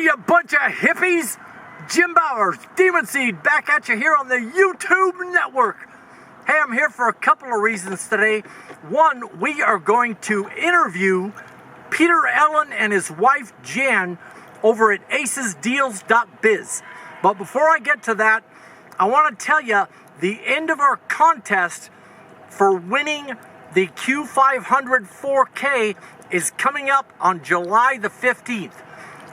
you bunch of hippies! Jim Bowers, Demunseed, back at you here on the YouTube network. Hey, I'm here for a couple of reasons today. One, we are going to interview Peter Ellin and his wife Jan over at ACESdeals.biz. But before I get to that, I want to tell you the end of our contest for winning the Q500 4K is coming up on July the 15th.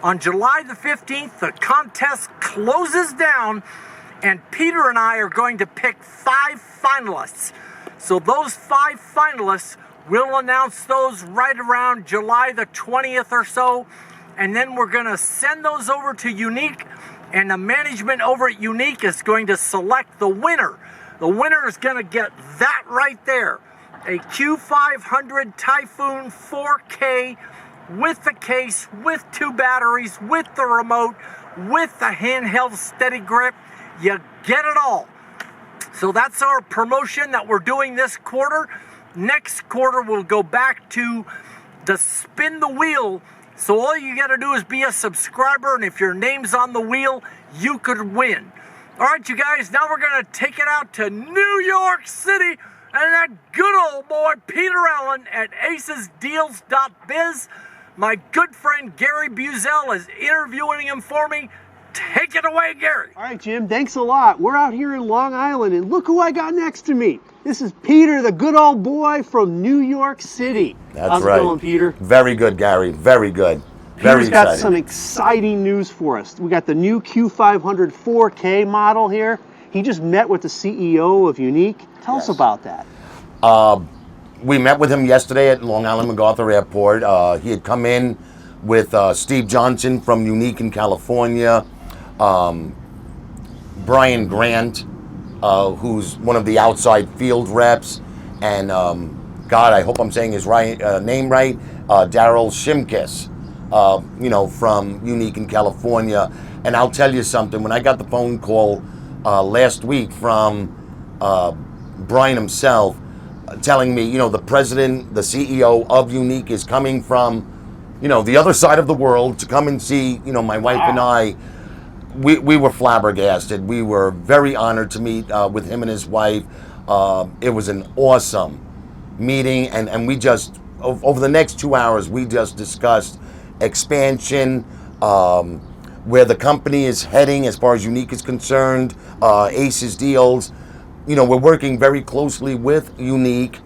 On July the 15th, the contest closes down, and Peter and I are going to pick 5 finalists. So those 5 finalists, we'll announce those right around July the 20th or so, and then we're going to send those over to YUNEEC, and the management over at YUNEEC is going to select the winner. The winner is going to get that right there, a Q500 Typhoon 4K with the case, with 2 batteries, with the remote, with the handheld steady grip. You get it all. So that's our promotion that we're doing this quarter. Next quarter, we'll go back to the spin the wheel. So all you got to do is be a subscriber, and if your name's on the wheel, you could win. All right, you guys, now we're going to take it out to New York City and that good old boy, Peter Ellin at ACESdeals.biz. My good friend Gary Buzel is interviewing him for me. Take it away, Gary. All right, Jim, thanks a lot. We're out here in Long Island, and look who I got next to me. This is Peter, the good old boy from New York City. That's right. How's it going, Peter? Very good, Gary. Very good. Very Peter's got some exciting news for us. We got the new Q500 4K model here. He just met with the CEO of YUNEEC. Tell us about that. We met with him yesterday at Long Island MacArthur Airport. He had come in with Steve Johnson from YUNEEC in California, Brian Grant, who's one of the outside field reps, and God, I hope I'm saying his name right, Daryl Shimkus, from YUNEEC in California. And I'll tell you something, when I got the phone call last week from Brian himself, telling me, the president, the CEO of YUNEEC is coming from, the other side of the world to come and see, my wife and I. We were flabbergasted. We were very honored to meet with him and his wife. It was an awesome meeting, and we just, over the next 2 hours, we just discussed expansion, where the company is heading as far as YUNEEC is concerned, ACES deals. We're working very closely with YUNEEC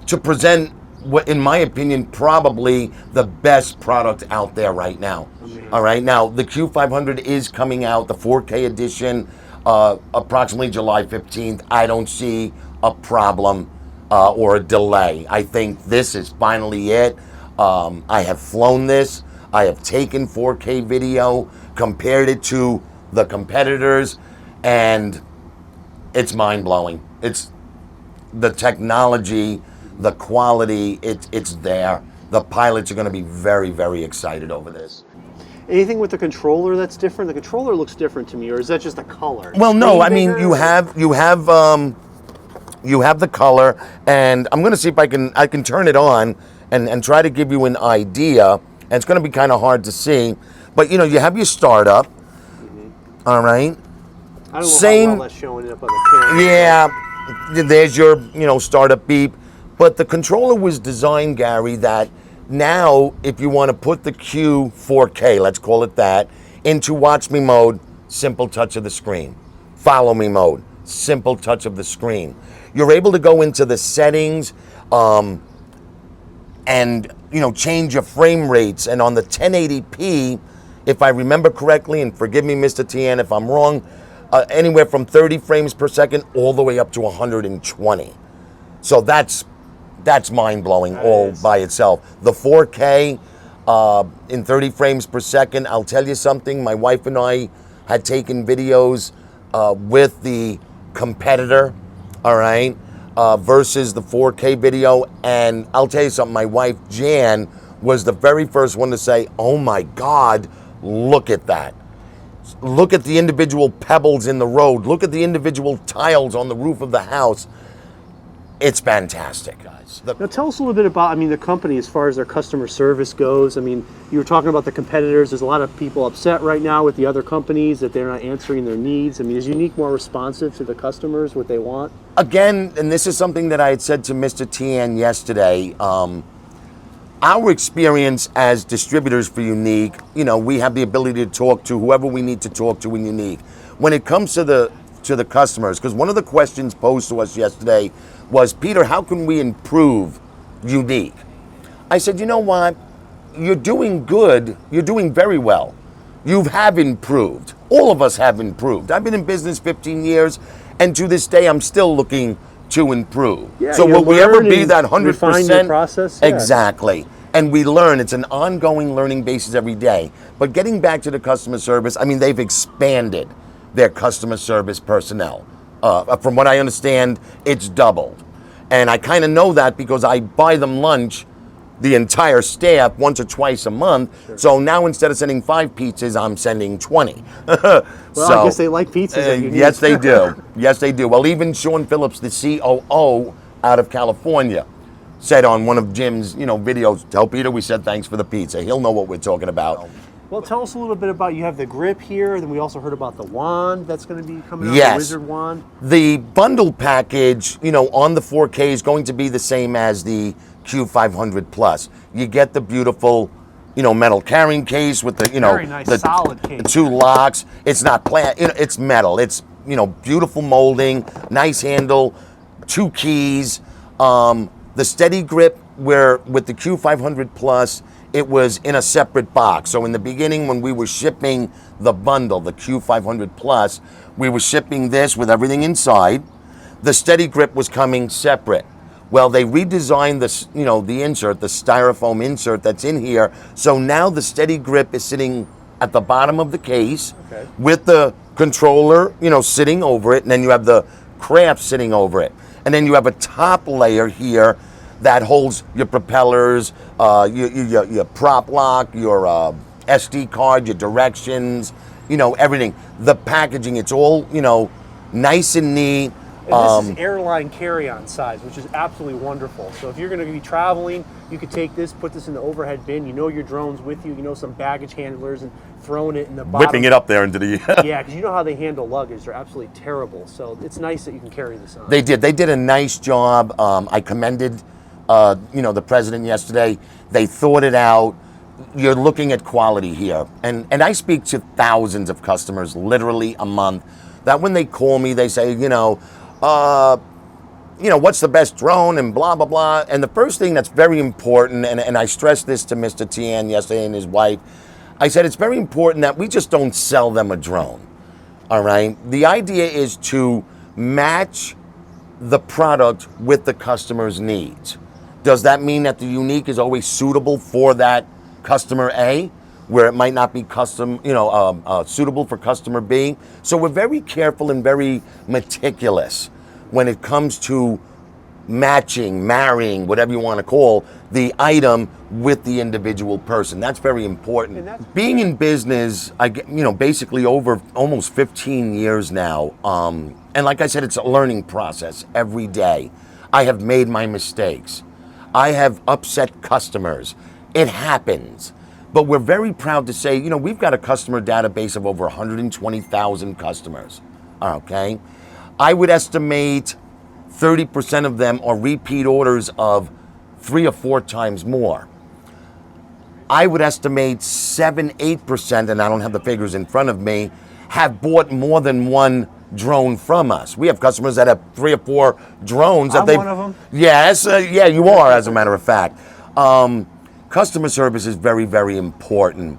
to present what, in my opinion, probably the best product out there right now. All right, now the Q500 is coming out, the 4K edition, approximately July 15th. I don't see a problem or a delay. I think this is finally it. I have flown this. I have taken 4K video, compared it to the competitors, and it's mind-blowing. It's the technology, the quality, it's there. The pilots are going to be very, very excited over this. Anything with the controller that's different? The controller looks different to me, or is that just a color? Well, no, I mean, you have the color, and I'm going to see if I can turn it on and try to give you an idea. And it's going to be kind of hard to see, but you have your startup. All right. I don't know how well that's showing up on the camera. Yeah, there's your, startup beep. But the controller was designed, Gary, that now if you want to put the Q 4K, let's call it that, into watch me mode, simple touch of the screen. Follow me mode, simple touch of the screen. You're able to go into the settings and, change your frame rates. And on the 1080p, if I remember correctly, and forgive me, Mr. TN, if I'm wrong, anywhere from 30 frames per second all the way up to 120. So that's mind-blowing all by itself. The 4K in 30 frames per second, I'll tell you something, my wife and I had taken videos with the competitor, all right, versus the 4K video, and I'll tell you something, my wife Jan was the very first one to say, oh my God, look at that. Look at the individual pebbles in the road. Look at the individual tiles on the roof of the house. It's fantastic, guys. Now tell us a little bit about, I mean, the company as far as their customer service goes. I mean, you were talking about the competitors. There's a lot of people upset right now with the other companies that they're not answering their needs. I mean, is YUNEEC more responsive to the customers, what they want? Again, and this is something that I had said to Mr. Tian yesterday, our experience as distributors for YUNEEC, you know, we have the ability to talk to whoever we need to talk to in YUNEEC. When it comes to the customers, because one of the questions posed to us yesterday was, Peter, how can we improve YUNEEC? I said, you know what? You're doing good. You're doing very well. You have improved. All of us have improved. I've been in business 15 years, and to this day, I'm still looking to improve. Yeah, so will we ever be that refine 100%? your process? Yeah. Exactly. And we learn. It's an ongoing learning basis every day. But getting back to the customer service, I mean, they've expanded their customer service personnel. From what I understand, it's doubled. And I kind of know that because I buy them lunch, the entire staff, once or twice a month. Sure. So now instead of sending 5 pizzas, I'm sending 20. Well, so, I guess they like pizzas. Yes, they do. Yes, they do. Well, even Sean Phillips, the COO out of California, said on one of Jim's, videos, tell Peter we said thanks for the pizza. He'll know what we're talking about. Well, tell us a little bit about, you have the grip here, then we also heard about the wand that's going to be coming out, yes. the Wizard wand. The bundle package, on the 4K is going to be the same as the Q500 Plus. You get the beautiful, metal carrying case with the, very nice, the solid case. 2 locks. It's not it's metal. It's, beautiful molding, nice handle, 2 keys. The steady grip, where with the Q500 Plus, it was in a separate box. So in the beginning, when we were shipping the bundle, the Q500 Plus, we were shipping this with everything inside. The steady grip was coming separate. Well, they redesigned this, the insert, the styrofoam insert that's in here. So now the steady grip is sitting at the bottom of the case, okay, with the controller, sitting over it, and then you have the craft sitting over it. And then you have a top layer here that holds your propellers, your prop lock, your SD card, your directions, everything. The packaging, it's all, nice and neat. And this is airline carry-on size, which is absolutely wonderful. So if you're going to be traveling, you could take this, put this in the overhead bin. Your drone's with you. Some baggage handlers, and throwing it in the bottom. Whipping it up there into the... Yeah, because you know how they handle luggage. They're absolutely terrible. So it's nice that you can carry this on. They did a nice job. I commended, the president yesterday. They thought it out. You're looking at quality here. And I speak to thousands of customers literally a month, that when they call me, they say, what's the best drone and blah, blah, blah. And the first thing that's very important, and I stressed this to Mr. Tian yesterday and his wife, I said it's very important that we just don't sell them a drone, all right? The idea is to match the product with the customer's needs. Does that mean that the YUNEEC is always suitable for that customer A, where it might not be suitable for customer B? So we're very careful and very meticulous when it comes to marrying, whatever you want to call, the item with the individual person. That's very important. Being in business, I get, basically over almost 15 years now. And like I said, it's a learning process every day. I have made my mistakes. I have upset customers. It happens. But we're very proud to say, we've got a customer database of over 120,000 customers, okay? I would estimate 30% of them are repeat orders of 3 or 4 times more. I would estimate 7-8%, and I don't have the figures in front of me, have bought more than one drone from us. We have customers that have 3 or 4 drones. I'm one of them. Yes, yeah, you are, as a matter of fact. Customer service is very, very important.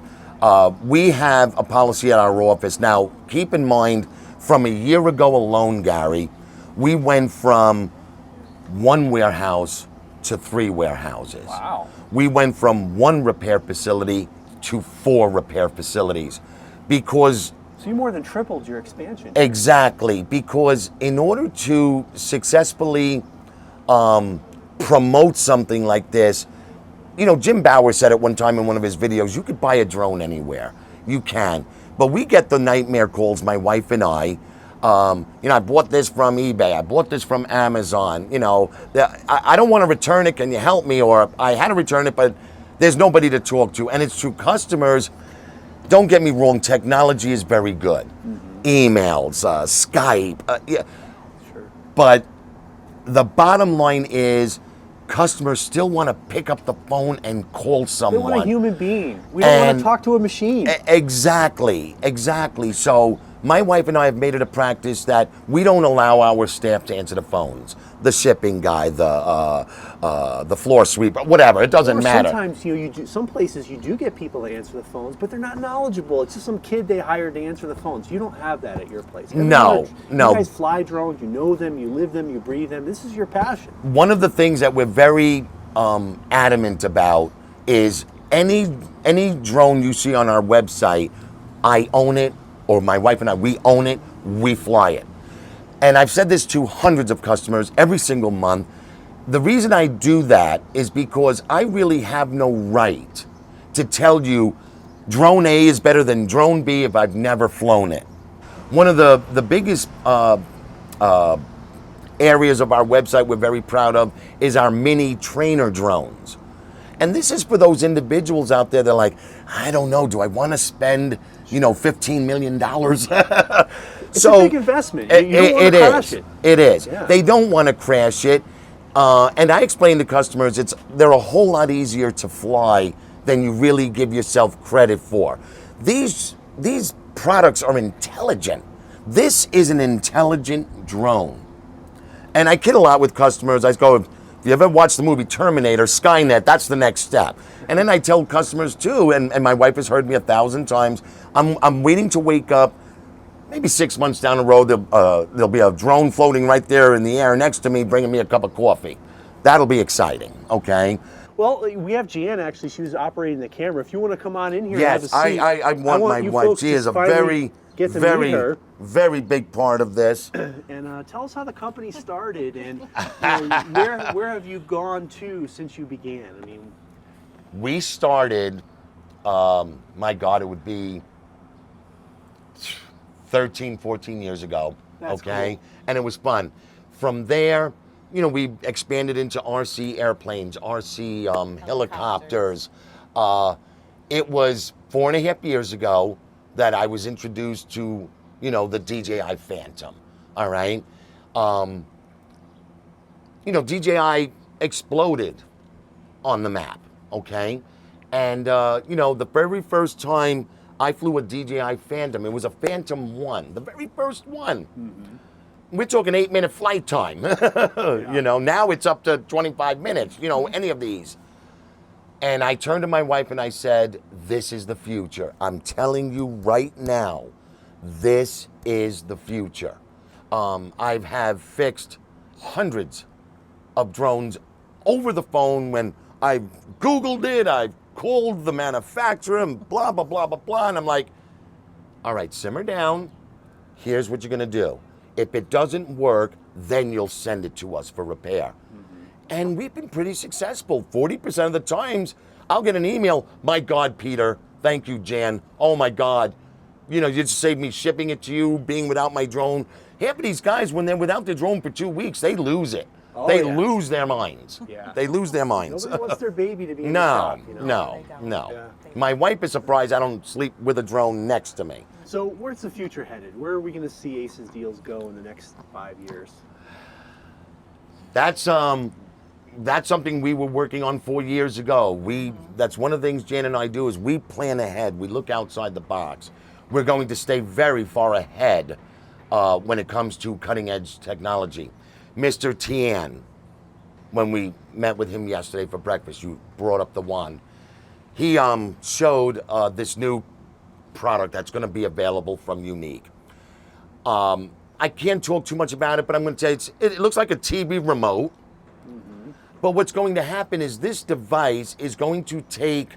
We have a policy at our office. Now, keep in mind, from a year ago alone, Gary, we went from 1 warehouse to 3 warehouses. Wow. We went from 1 repair facility to 4 repair facilities because... So you more than tripled your expansion. Exactly, because in order to successfully promote something like this, Jim Bauer said at one time in one of his videos, you could buy a drone anywhere. You can. But we get the nightmare calls, my wife and I, I bought this from eBay. I bought this from Amazon. I don't want to return it. Can you help me? Or I had to return it, but there's nobody to talk to. And it's true. Customers, don't get me wrong, technology is very good. Emails, Skype. Yeah. Sure. But the bottom line is customers still want to pick up the phone and call someone. They want a human being. We don't want to talk to a machine. Exactly. So my wife and I have made it a practice that we don't allow our staff to answer the phones. The shipping guy, the floor sweeper, whatever. It doesn't matter. Sometimes some places you do get people to answer the phones, but they're not knowledgeable. It's just some kid they hired to answer the phones. You don't have that at your place. No. You guys fly drones. You know them. You live them. You breathe them. This is your passion. One of the things that we're very adamant about is any drone you see on our website, I own it, or my wife and I, we own it, we fly it. And I've said this to hundreds of customers every single month. The reason I do that is because I really have no right to tell you drone A is better than drone B if I've never flown it. One of the biggest areas of our website we're very proud of is our mini trainer drones. And this is for those individuals out there that are like, I don't know, do I want to spend, $15 million? It's a big investment. You don't want to crash it. It is. Yeah. They don't want to crash it. And I explain to customers, they're a whole lot easier to fly than you really give yourself credit for. These products are intelligent. This is an intelligent drone. And I kid a lot with customers. I go, if you ever watched the movie Terminator, Skynet, that's the next step. And then I tell customers too, and my wife has heard me 1,000 times, I'm waiting to wake up. Maybe 6 months down the road, there'll be a drone floating right there in the air next to me, bringing me a cup of coffee. That'll be exciting, okay? Well, we have Jan, actually. She was operating the camera. If you want to come on in here yes, and have a seat. I want my wife. She is a very big part of this. And tell us how the company started and where have you gone to since you began? I mean, we started, my God, it would be 13, 14 years ago. That's okay? Cool. And it was fun. From there, we expanded into RC airplanes, RC helicopters. It was 4.5 years ago that I was introduced to, the DJI Phantom. All right? DJI exploded on the map, okay? And, the very first time I flew a DJI Phantom, it was a Phantom 1, the very first one. Mm-hmm. We're talking 8-minute flight time. Yeah. Now it's up to 25 minutes, any of these. And I turned to my wife and I said, this is the future. I'm telling you right now, this is the future. I have fixed hundreds of drones over the phone when I've Googled it, I've called the manufacturer and blah, blah, blah, blah, blah. And I'm like, all right, simmer down. Here's what you're going to do. If it doesn't work, then you'll send it to us for repair. Mm-hmm. And we've been pretty successful. 40% of the times, I'll get an email, my God, Peter, thank you, Jan. Oh, my God. You just saved me shipping it to you, being without my drone. Half of these guys, when they're without their drone for 2 weeks, they lose it. Oh, they lose their minds. Yeah. They lose their minds. Nobody wants their baby to be in the shop, No. Yeah. My wife is surprised I don't sleep with a drone next to me. So where's the future headed? Where are we going to see ACES deals go in the next 5 years? That's something we were working on 4 years ago. That's one of the things Jan and I do is we plan ahead. We look outside the box. We're going to stay very far ahead when it comes to cutting edge technology. Mr. Tian, when we met with him yesterday for breakfast, you brought up the one. He showed this new product that's going to be available from YUNEEC. I can't talk too much about it, but I'm going to tell you, it looks like a TV remote. Mm-hmm. But what's going to happen is this device is going to take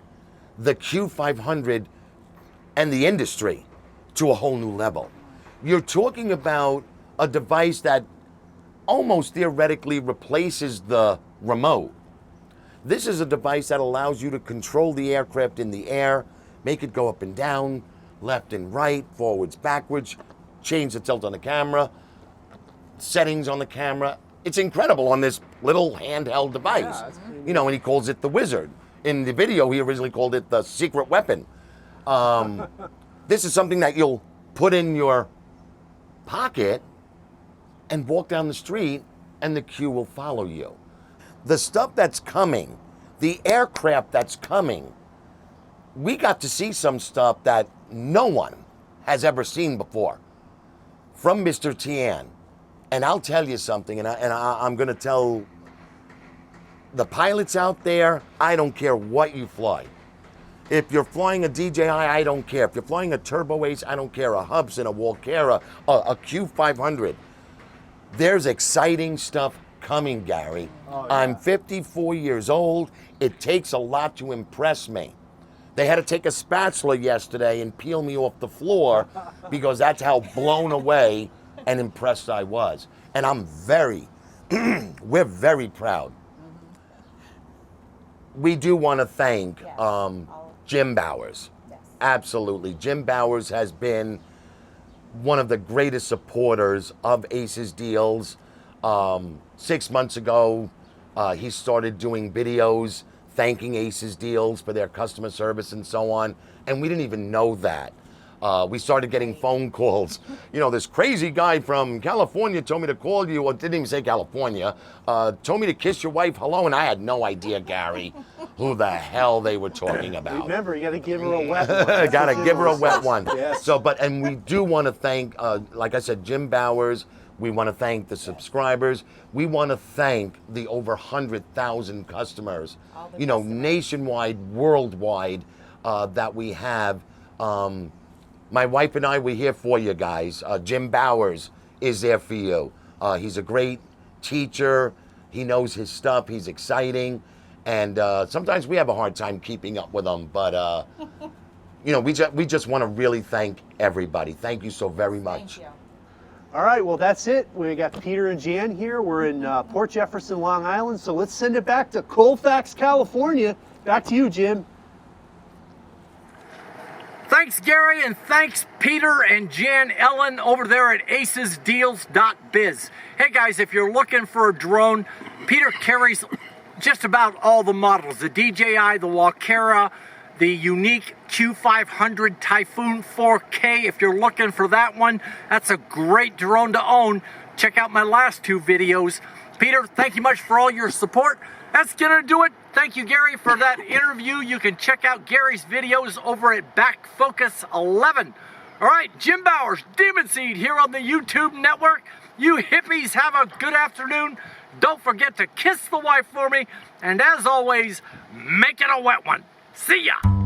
the Q500 and the industry to a whole new level. You're talking about a device that almost theoretically replaces the remote. This is a device that allows you to control the aircraft in the air, make it go up and down, left and right, forwards, backwards, change the tilt on the camera, settings on the camera. It's incredible on this little handheld device. You know, and he calls it the Wizard. In the video, he originally called it the secret weapon. This is something that you'll put in your pocket and walk down the street, and the queue will follow you. The stuff that's coming, the aircraft that's coming, we got to see some stuff that no one has ever seen before from Mr. Tian. And I'll tell you something, and I'm going to tell the pilots out there, I don't care what you fly. If you're flying a DJI, I don't care. If you're flying a Turbo Ace, I don't care. A Hubsan, a Walkera, a Q500. There's exciting stuff coming, Gary. Oh, yeah. I'm 54 years old. It takes a lot to impress me. They had to take a spatula yesterday and peel me off the floor because that's how blown away and impressed I was. And I'm we're very proud. We do want to thank Jim Bowers. Yes. Absolutely. Jim Bowers has been one of the greatest supporters of ACES deals. 6 months ago, he started doing videos thanking ACES deals for their customer service and so on. And we didn't even know that. We started getting phone calls. You know, this crazy guy from California told me to call you, or didn't even say California, told me to kiss your wife hello, and I had no idea, Gary, who the hell they were talking about. Remember, you got to give her a wet one. Got to give her a wet one. Yes. So, and we do want to thank, like I said, Jim Bowers. We want to thank the subscribers. We want to thank the over 100,000 customers, you know, nationwide, worldwide, that we have. My wife and I, we're here for you guys. Jim Bowers is there for you. He's a great teacher. He knows his stuff. He's exciting. And sometimes we have a hard time keeping up with him. But, you know, we just want to really thank everybody. Thank you so very much. Thank you. All right, well, that's it. We got Peter and Jan here. We're in Port Jefferson, Long Island. So let's send it back to Colfax, California. Back to you, Jim. Thanks, Gary, and thanks, Peter and Jan Ellin over there at acesdeals.biz. Hey, guys, if you're looking for a drone, Peter carries just about all the models. The DJI, the Walkera, the YUNEEC Q500 Typhoon 4K. If you're looking for that one, that's a great drone to own. Check out my last two videos. Peter, thank you much for all your support. That's gonna do it. Thank you, Gary, for that interview. You can check out Gary's videos over at Back Focus 11. All right, Jim Bowers, Demunseed here on the YouTube network. You hippies have a good afternoon. Don't forget to kiss the wife for me. And as always, make it a wet one. See ya.